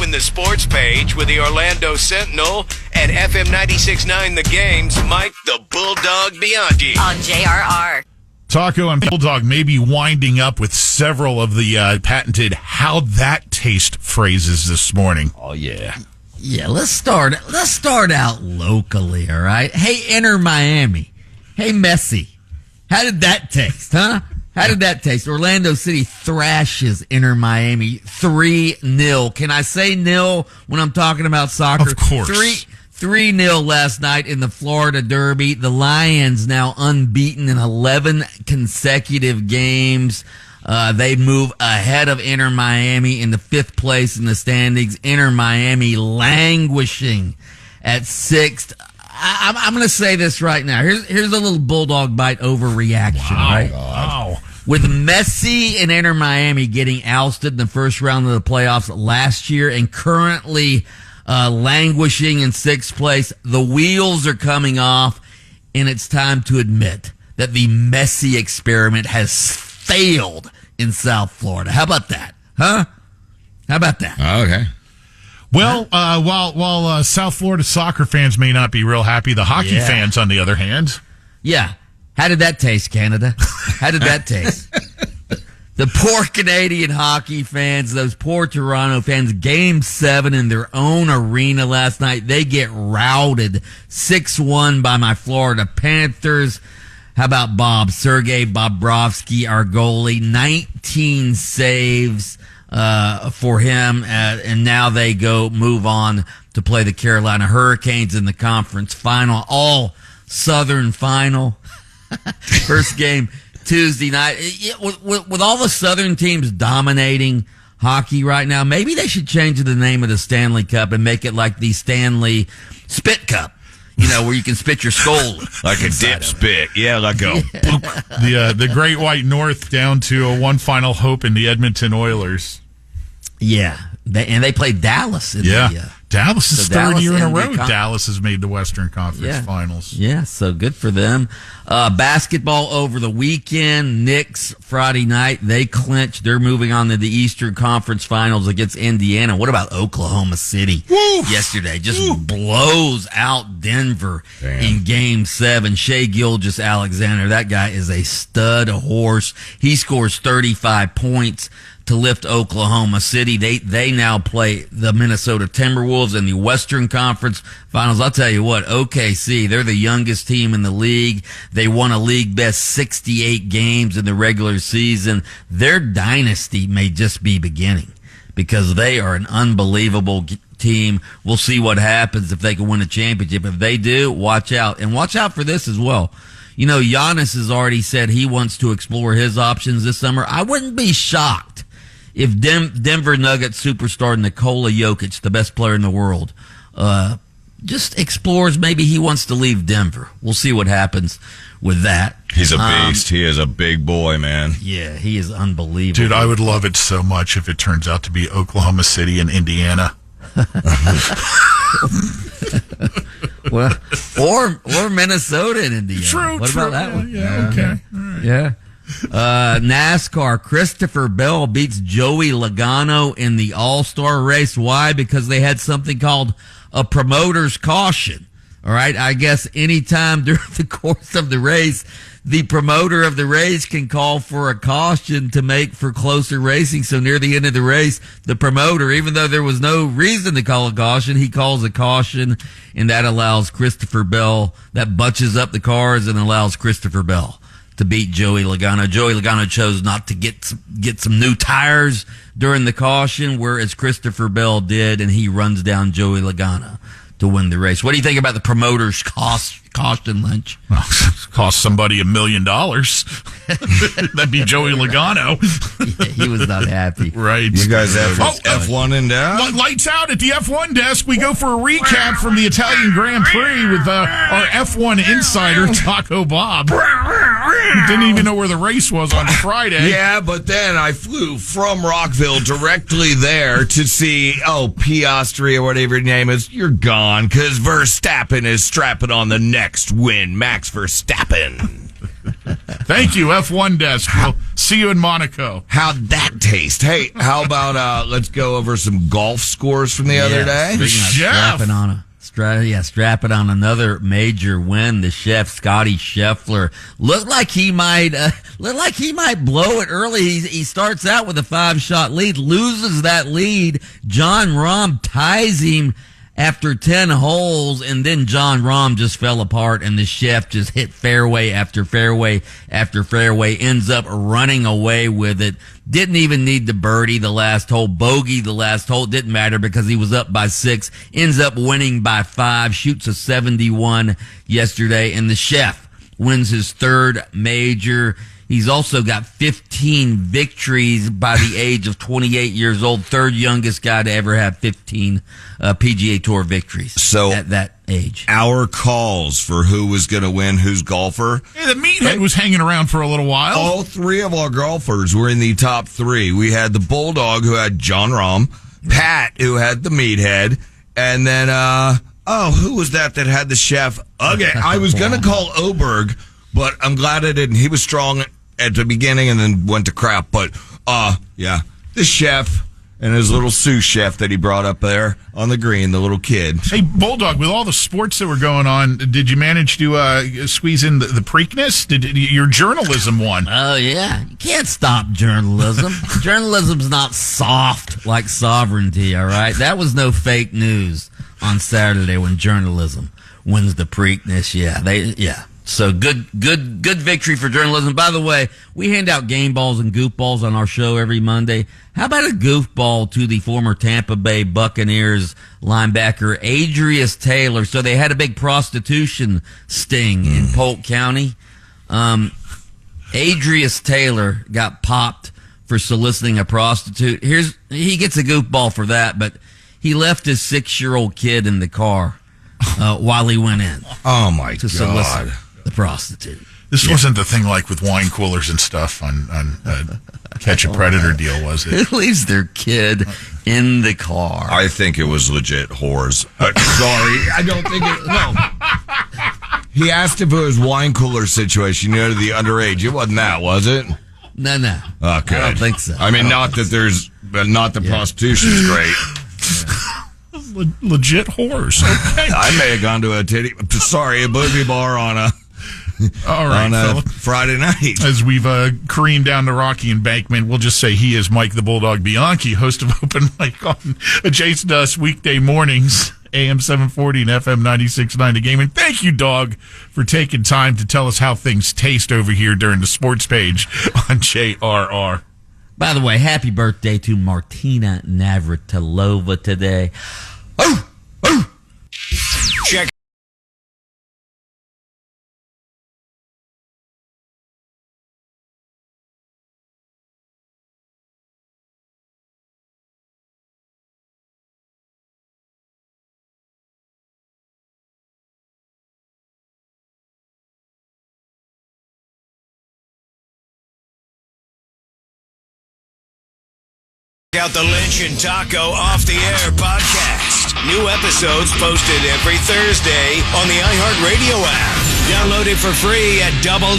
open the sports page with the Orlando Sentinel and FM 96.9 The Game's Mike the Bulldog Bianchi. On JRR. Taco and Bulldog may be winding up with several of the patented "how that taste" phrases this morning. Oh, yeah. Yeah, let's start out locally, all right? Hey, Inter Miami. Hey, Messi. How did that taste, huh? How did that taste? Orlando City thrashes Inter Miami 3-0. Can I say nil when I'm talking about soccer? Of course. 3-0 last night in the Florida Derby. The Lions now unbeaten in 11 consecutive games. They move ahead of Inter Miami in the 5th place in the standings. Inter Miami languishing at 6th. I'm going to say this right now. Here's a little Bulldog bite overreaction, right? Wow. With Messi and Inter Miami getting ousted in the first round of the playoffs last year and currently languishing in 6th place, the wheels are coming off, and it's time to admit that the Messi experiment has failed in South Florida. How about that? Huh? How about that? Okay. Well, while South Florida soccer fans may not be real happy, the hockey fans, on the other hand. Yeah. How did that taste, Canada? How did that taste? The poor Canadian hockey fans, those poor Toronto fans, Game 7 in their own arena last night, they get routed 6-1 by my Florida Panthers. How about Sergei Bobrovsky, our goalie, 19 saves for him, and now they move on to play the Carolina Hurricanes in the conference final, all Southern final. First game Tuesday night. With all the Southern teams dominating hockey right now, maybe they should change the name of the Stanley Cup and make it like the Stanley Spit Cup. You know, where you can spit your skull. Like a dip spit. Yeah, let go. The Great White North down to a one final hope in the Edmonton Oilers. Yeah. They played Dallas. Dallas is third year in a row. Dallas Dallas has made the Western Conference Finals. Yeah, so good for them. Basketball over the weekend. Knicks Friday night. They clinched. They're moving on to the Eastern Conference Finals against Indiana. What about Oklahoma City yesterday? Just blows out Denver in Game 7. Shai Gilgeous-Alexander, that guy is a stud horse. He scores 35 points to lift Oklahoma City. They now play the Minnesota Timberwolves in the Western Conference Finals. I'll tell you what, OKC, they're the youngest team in the league. They won a league best 68 games in the regular season. Their dynasty may just be beginning because they are an unbelievable team. We'll see what happens if they can win a championship. If they do, watch out. And watch out for this as well. You know, Giannis has already said he wants to explore his options this summer. I wouldn't be shocked if Denver Nuggets superstar Nikola Jokic, the best player in the world, just explores maybe he wants to leave Denver. We'll see what happens with that. He's a beast. He is a big boy, man. Yeah, he is unbelievable. Dude, I would love it so much if it turns out to be Oklahoma City and Indiana. Well, or Minnesota and Indiana. True. What about that one? Yeah, okay. All right. Yeah. NASCAR, Christopher Bell beats Joey Logano in the All-Star race. Why? Because they had something called a promoter's caution. All right. I guess anytime during the course of the race, the promoter of the race can call for a caution to make for closer racing. So near the end of the race, the promoter, even though there was no reason to call a caution, he calls a caution, and that allows Christopher Bell, that bunches up the cars and allows Christopher Bell to beat Joey Logano. Joey Logano chose not to get some new tires during the caution, whereas Christopher Bell did, and he runs down Joey Logano to win the race. What do you think about the promoter's caution, Lynch? Well, cost somebody $1 million. That'd be Joey Logano. Yeah, he was not happy. Right. You guys have F1 in down? Lights out at the F1 desk. We go for a recap from the Italian Grand Prix with our F1 insider, Taco Bob. Didn't even know where the race was on Friday. Yeah, but then I flew from Rockville directly there to see, Piastri or whatever your name is. You're gone because Verstappen is strapping on the next win. Max Verstappen. Thank you, F1 desk. We'll see you in Monaco. How'd that taste? Hey, how about let's go over some golf scores from the other day? The chef. Strapping on another major win. The chef, Scotty Scheffler, looked like he might blow it early. He starts out with a 5-shot lead, loses that lead. Jon Rahm ties him after 10 holes, and then Jon Rahm just fell apart, and the chef just hit fairway after fairway after fairway, ends up running away with it. Didn't even need the birdie the last hole, bogey the last hole. Didn't matter because he was up by 6, ends up winning by 5, shoots a 71 yesterday, and the chef wins his 3rd major. He's also got 15 victories by the age of 28 years old. 3rd youngest guy to ever have 15 PGA Tour victories at that age. Our calls for who was going to win, whose golfer. Yeah, the meathead was hanging around for a little while. All 3 of our golfers were in the top 3. We had the Bulldog, who had Jon Rahm, Pat, who had the meathead, and then, who was that had the chef? Okay, I was going to call Oberg, but I'm glad I didn't. He was strong at the beginning and then went to crap. But, the chef and his little sous chef that he brought up there on the green, the little kid. Hey, Bulldog, with all the sports that were going on, did you manage to squeeze in the Preakness? Did your journalism won? Oh, yeah. You can't stop journalism. Journalism's not soft like sovereignty, all right? That was no fake news on Saturday when journalism wins the Preakness. Yeah. So good victory for journalism. By the way, we hand out game balls and goof balls on our show every Monday. How about a goof ball to the former Tampa Bay Buccaneers linebacker, Adrius Taylor? So they had a big prostitution sting in Polk County. Adrius Taylor got popped for soliciting a prostitute. He gets a goof ball for that, but he left his 6-year-old kid in the car while he went in. Oh, my to God. Solicit the prostitute. This wasn't the thing like with wine coolers and stuff on Catch a Predator deal, was it? Who leaves their kid in the car? I think it was legit whores. Sorry, I don't think it. No. He asked if it was wine cooler situation, the underage. It wasn't that, was it? No. Oh, good. I don't think so. I mean, not that prostitution's great. Legit whores. Okay. I may have gone to a boogie bar on a Friday night. As we've careened down the Rocky Embankment, we'll just say he is Mike the Bulldog Bianchi, host of Open Mic on adjacent to us weekday mornings, AM 740 and FM 96.9 The Game. And thank you, Dog, for taking time to tell us how things taste over here during the sports page on JRR. By the way, happy birthday to Martina Navratilova today. Check. Out the Lynch and Taco Off the Air podcast. New episodes posted every Thursday on the iHeartRadio app. Download it for free at WJRR.com.